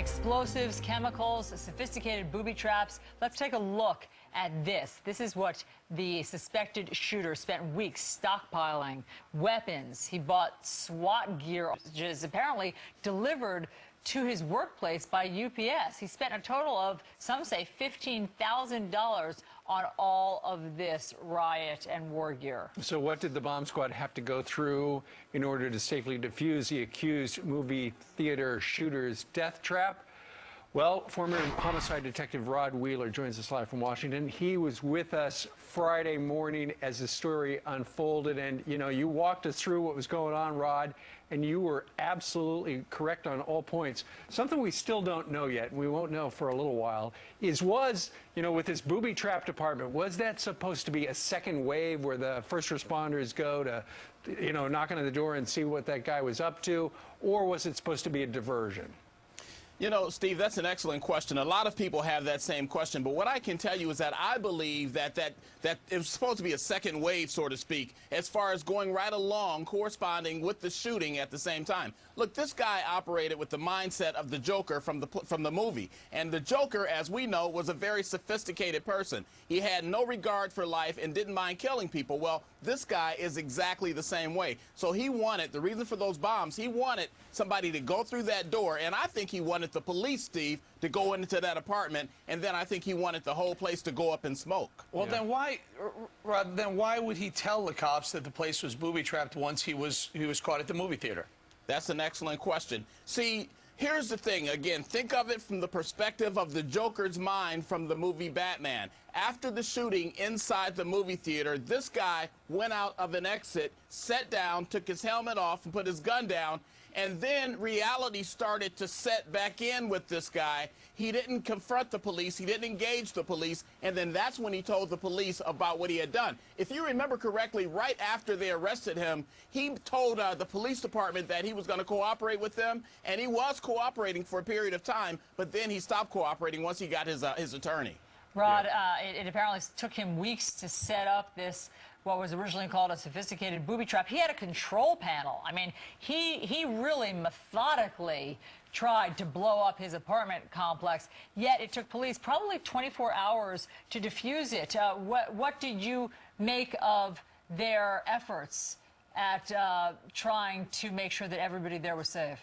Explosives, chemicals, sophisticated booby traps. Let's take a look at this. This is what the suspected shooter spent weeks stockpiling. Weapons. He bought SWAT gear, which is apparently delivered to his workplace by UPS. He spent a total of, some say, $15,000 on all of this riot and war gear. So what did the bomb squad have to go through in order to safely defuse the accused movie theater shooter's death trap? Well, former homicide detective Rod Wheeler joins us live from Washington. He was with us Friday morning as the story unfolded, and you walked us through what was going on, Rod, and you were absolutely correct on all points. Something we still don't know yet, and we won't know for a little while, was with this booby trap department, was that supposed to be a second wave where the first responders go to, knock on the door and see what that guy was up to, or was it supposed to be a diversion? Steve, that's an excellent question. A lot of people have that same question, but what I can tell you is that I believe that it was supposed to be a second wave, so to speak, as far as going right along, corresponding with the shooting at the same time. Look, this guy operated with the mindset of the Joker from the movie, and the Joker, as we know, was a very sophisticated person. He had no regard for life and didn't mind killing people. Well, this guy is exactly the same way. So he wanted, the reason for those bombs, he wanted somebody to go through that door, and I think he wanted the police, Steve, to go into that apartment, and then I think he wanted the whole place to go up in smoke. Well, then why, Rod, then why would he tell the cops that the place was booby-trapped once he was caught at the movie theater? That's an excellent question. See, here's the thing. Again, think of it from the perspective of the Joker's mind from the movie Batman. After the shooting inside the movie theater, this guy went out of an exit, sat down, took his helmet off, and put his gun down, and then reality started to set back in with this guy. He didn't confront the police. He didn't engage the police. And then that's when he told the police about what he had done. If you remember correctly, right after they arrested him, he told the police department that he was going to cooperate with them. And he was cooperating for a period of time. But then he stopped cooperating once he got his attorney. Rod, it apparently took him weeks to set up this, what was originally called a sophisticated booby trap. He had a control panel. I mean, he really methodically tried to blow up his apartment complex, yet it took police probably 24 hours to defuse it. What did you make of their efforts at trying to make sure that everybody there was safe?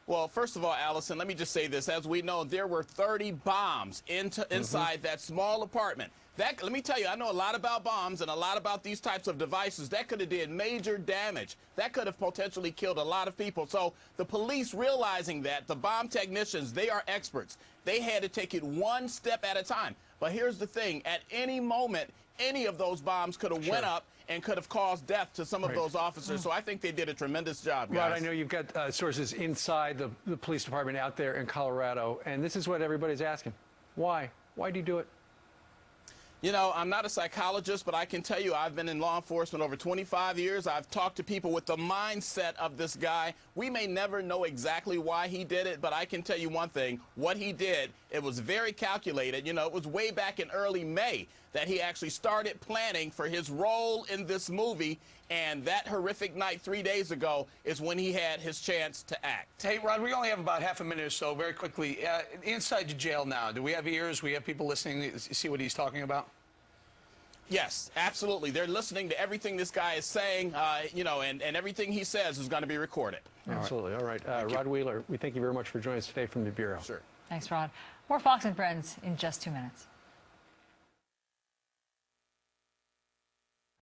Well, first of all, Allison, let me just say this. As we know, there were 30 bombs inside that small apartment. Let me tell you, I know a lot about bombs and a lot about these types of devices. That could have did major damage. That could have potentially killed a lot of people. So the police, realizing that, the bomb technicians, they are experts. They had to take it one step at a time. But here's the thing. At any moment, any of those bombs could have went up and could have caused death to some of those officers. So I think they did a tremendous job, guys. Rod, I know you've got sources inside the police department out there in Colorado, and this is what everybody's asking. Why? Why do you do it? I'm not a psychologist, but I can tell you I've been in law enforcement over 25 years. I've talked to people with the mindset of this guy. We may never know exactly why he did it, but I can tell you one thing. What he did, it was very calculated. It was way back in early May that he actually started planning for his role in this movie, and that horrific night 3 days ago is when he had his chance to act. Hey, Rod, we only have about half a minute or so, very quickly. Inside the jail now, do we have ears? We have people listening to see what he's talking about? Yes, absolutely. They're listening to everything this guy is saying, and everything he says is going to be recorded. Absolutely. All right. Rod Wheeler, we thank you very much for joining us today from the Bureau. Sure. Thanks, Rod. More Fox and Friends in just 2 minutes.